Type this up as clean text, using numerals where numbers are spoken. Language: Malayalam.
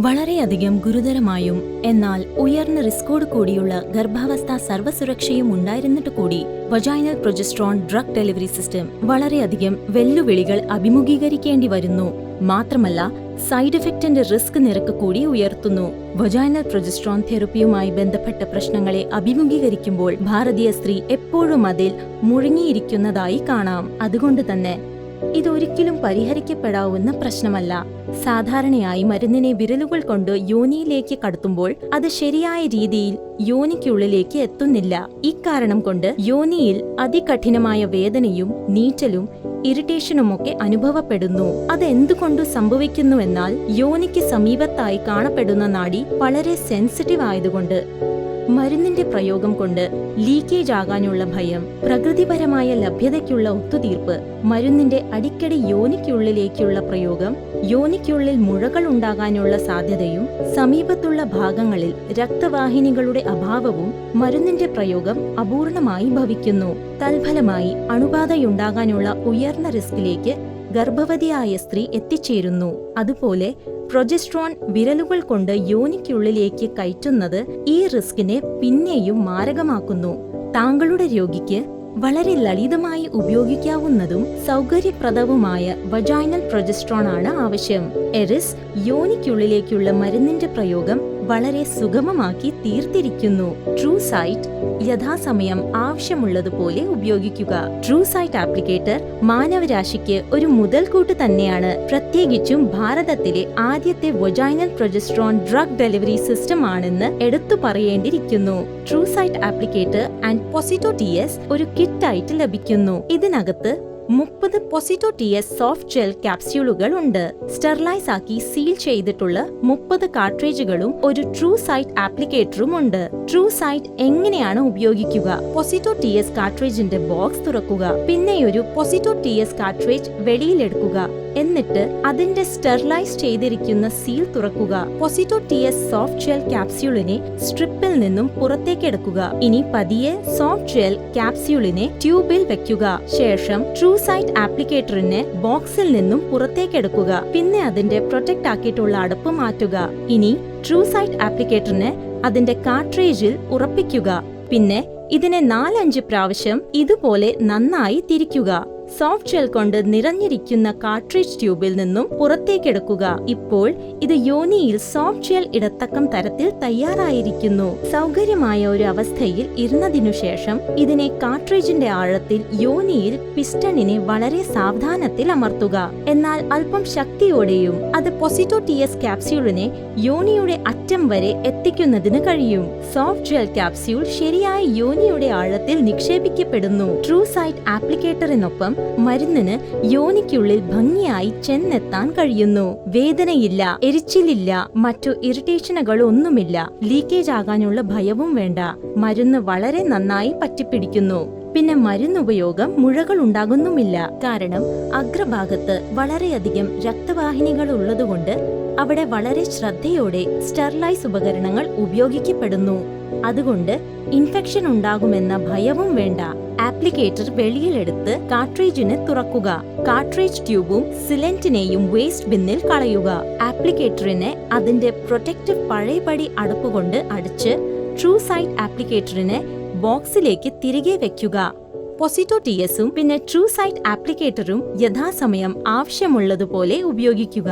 വളരെയധികം ഗുരുതരമായും എന്നാൽ ഉയർന്ന റിസ്കോട് കൂടിയുള്ള ഗർഭാവസ്ഥ സർവ്വസുരക്ഷയും ഉണ്ടായിരുന്നിട്ട് കൂടി vaginal progesterone drug delivery system വളരെയധികം വെല്ലുവിളികൾ അഭിമുഖീകരിക്കേണ്ടി വരുന്നു. മാത്രമല്ല, സൈഡ് എഫക്റ്റിന്റെ റിസ്ക് നിരക്ക് കൂടി ഉയർത്തുന്നു. വജൈനൽ പ്രൊജസ്ട്രോൺ തെറപ്പിയുമായി ബന്ധപ്പെട്ട പ്രശ്നങ്ങളെ അഭിമുഖീകരിക്കുമ്പോൾ ഭാരതീയ സ്ത്രീ എപ്പോഴും അതിൽ മുഴുകിയിരിക്കുന്നതായി കാണാം. അതുകൊണ്ട് തന്നെ ഇതൊരിക്കലും പരിഹരിക്കപ്പെടാവുന്ന പ്രശ്നമല്ല. സാധാരണയായി മരുന്നിനെ വിരലുകൾ കൊണ്ട് യോനിയിലേക്ക് കടത്തുമ്പോൾ അത് ശരിയായ രീതിയിൽ യോനിക്കുള്ളിലേക്ക് എത്തുന്നില്ല. ഇക്കാരണം കൊണ്ട് യോനിയിൽ അതികഠിനമായ വേദനയും നീറ്റലും ഇറിറ്റേഷനുമൊക്കെ അനുഭവപ്പെടുന്നു. അതെന്തുകൊണ്ടു സംഭവിക്കുന്നുവെന്നാൽ യോനിക്ക് സമീപത്തായി കാണപ്പെടുന്ന നാഡി വളരെ സെൻസിറ്റീവ് ആയതുകൊണ്ട്. മരുന്നിന്റെ പ്രയോഗം കൊണ്ട് ലീക്കേജ് ആകാനുള്ള ഭയം, പ്രകൃതിപരമായ ലഭ്യതയ്ക്കുള്ള ഒത്തുതീർപ്പ്, മരുന്നിന്റെ അടിക്കടി യോനിക്കുള്ളിലേക്കുള്ള പ്രയോഗം, യോനിക്കുള്ളിൽ മുഴകൾ ഉണ്ടാകാനുള്ള സാധ്യതയും സമീപത്തുള്ള ഭാഗങ്ങളിൽ രക്തവാഹിനികളുടെ അഭാവവും മരുന്നിന്റെ പ്രയോഗം അപൂർണമായി ഭവിക്കുന്നു. തൽഫലമായി അണുബാധയുണ്ടാകാനുള്ള ഉയർന്ന റിസ്കിലേക്ക് ഗർഭവതിയായ സ്ത്രീ എത്തിച്ചേരുന്നു. അതുപോലെ പ്രൊജസ്ട്രോൺ വിരലുകൾ കൊണ്ട് യോനിക്കുള്ളിലേക്ക് കയറ്റുന്നത് ഈ റിസ്കിനെ പിന്നെയും മാരകമാക്കുന്നു. താങ്കളുടെ രോഗിക്ക് വളരെ ലളിതമായി ഉപയോഗിക്കാവുന്നതും സൗകര്യപ്രദവുമായ വജൈനൽ പ്രൊജസ്ട്രോൺ ആണ് ആവശ്യം. എറിസ് യോനിക്കുള്ളിലേക്കുള്ള മരുന്നിന്റെ പ്രയോഗം വളരെ സുഗമമാക്കി തീർത്തിരിക്കുന്നു. ട്രൂസൈറ്റ് യഥാസമയം ആവശ്യമുള്ളതുപോലെ ഉപയോഗിക്കുക. ട്രൂസൈറ്റ് ആപ്ലിക്കേറ്റർ മാനവരാശിക്ക് ഒരു മുതൽക്കൂട്ട് തന്നെയാണ്. പ്രത്യേകിച്ചും ഭാരതത്തിലെ ആദ്യത്തെ vaginal progesterone drug delivery system ആണെന്ന് എടുത്തു പറയേണ്ടിയിരിക്കുന്നു. ട്രൂസൈറ്റ് ആപ്ലിക്കേറ്റർ ആൻഡ് POSITO TS ഒരു കിറ്റായിട്ട് ലഭിക്കുന്നു. ഇതിനകത്ത് 30 POSITO TS സോഫ്റ്റ് ജെൽ ക്യാപ്സ്യൂളുകൾ ഉണ്ട്. സ്റ്റെറിലൈസ് ആക്കി സീൽ ചെയ്തിട്ടുള്ള 30 കാർട്രിഡ്ജുകളും ഒരു ട്രൂസൈറ്റ് ആപ്ലിക്കേറ്ററും ഉണ്ട്. ട്രൂസൈറ്റ് എങ്ങനെയാണ് ഉപയോഗിക്കുക? POSITO TS കാർട്രിഡ്ജിന്റെ ബോക്സ് തുറക്കുക. പിന്നെയൊരു POSITO TS കാർട്രിഡ്ജ് വെളിയിലെടുക്കുക. എന്നിട്ട് അതിന്റെ സ്റ്റെറിലൈസ് ചെയ്തിരിക്കുന്ന സീൽ തുറക്കുക. POSITO TS സോഫ്റ്റ് ജെൽ ക്യാപ്സ്യൂളിനെ സ്ട്രിപ്പിൽ നിന്നും പുറത്തേക്കെടുക്കുക. ഇനി പതിയെ സോഫ്റ്റ് ജെൽ ക്യാപ്സ്യൂളിനെ ട്യൂബിൽ വെക്കുക. ശേഷം ട്രൂസൈറ്റ് ആപ്ലിക്കേറ്ററിനെ ബോക്സിൽ നിന്നും പുറത്തേക്കെടുക്കുക. പിന്നെ അതിന്റെ പ്രൊട്ടക്ട് ആക്കിയിട്ടുള്ള അടപ്പ് മാറ്റുക. ഇനി ട്രൂസൈറ്റ് ആപ്ലിക്കേറ്ററിനെ അതിന്റെ കാർട്രിഡ്ജിൽ ഉറപ്പിക്കുക. പിന്നെ ഇതിനെ 4-5 പ്രാവശ്യം ഇതുപോലെ നന്നായി തിരിക്കുക. സോഫ്റ്റ് ജെൽ കൊണ്ട് നിറഞ്ഞിരിക്കുന്ന കാർട്രിഡ്ജ് ട്യൂബിൽ നിന്നും പുറത്തേക്കെടുക്കുക. ഇപ്പോൾ ഇത് യോനിയിൽ സോഫ്റ്റ് ജെൽ ഇടത്തക്കം തരത്തിൽ തയ്യാറായിരിക്കുന്നു. സൗകര്യമായ ഒരു അവസ്ഥയിൽ ഇരുന്നതിനു ശേഷം ഇതിനെ കാർട്രിഡ്ജിന്റെ ആഴത്തിൽ യോനിയിൽ പിസ്റ്റണിനെ വളരെ സാവധാനത്തിൽ അമർത്തുക. എന്നാൽ അല്പം ശക്തിയോടെയും. അത് POSITO TS ക്യാപ്സ്യൂളിനെ യോനിയുടെ അറ്റം വരെ എത്തിക്കുന്നതിന് കഴിയും. സോഫ്റ്റ് ജെൽ ക്യാപ്സ്യൂൾ ശരിയായ യോനിയുടെ ആഴത്തിൽ നിക്ഷേപിക്കപ്പെടുന്നു. ട്രൂസൈറ്റ് ആപ്ലിക്കേറ്ററിനൊപ്പം മരുന്നിന് യോനിക്കുള്ളിൽ ഭംഗിയായി ചെന്നെത്താൻ കഴിയുന്നു. വേദനയില്ല, എരിച്ചിലില്ല, മറ്റു ഇറിറ്റേഷനുകളൊന്നുമില്ല. ലീക്കേജ് ആകാനുള്ള ഭയവും വേണ്ട. മരുന്ന് വളരെ നന്നായി പറ്റിപ്പിടിക്കുന്നു. പിന്നെ മരുന്നുപയോഗം മുഴകൾ ഉണ്ടാകുന്നുമില്ല. കാരണം അഗ്രഭാഗത്ത് വളരെയധികം രക്തവാഹിനികൾ ഉള്ളതുകൊണ്ട് അവിടെ വളരെ ശ്രദ്ധയോടെ സ്റ്റെറിലൈസ് ഉപകരണങ്ങൾ ഉപയോഗിക്കപ്പെടുന്നു. അതുകൊണ്ട് ഇൻഫെക്ഷൻ ഉണ്ടാകുമെന്ന ഭയവും വേണ്ട. ആപ്ലിക്കേറ്റർ വെളിയിലെടുത്ത് കാർട്രിഡ്ജിനെ തുറക്കുക. കാർട്രിഡ്ജ് ട്യൂബും സിലന്റിനെയും വേസ്റ്റ് ബിന്നിൽ കളയുക. ആപ്ലിക്കേറ്ററിനെ അതിന്റെ പ്രൊട്ടക്റ്റീവ് പഴയപടി അടപ്പുകൊണ്ട് അടച്ച് ട്രൂസൈറ്റ് ആപ്ലിക്കേറ്ററിനെ ബോക്സിലേക്ക് തിരികെ വെക്കുക. POSITO TSഉം പിന്നെ ട്രൂസൈറ്റ് ആപ്ലിക്കേറ്ററും യഥാസമയം ആവശ്യമുള്ളതുപോലെ ഉപയോഗിക്കുക.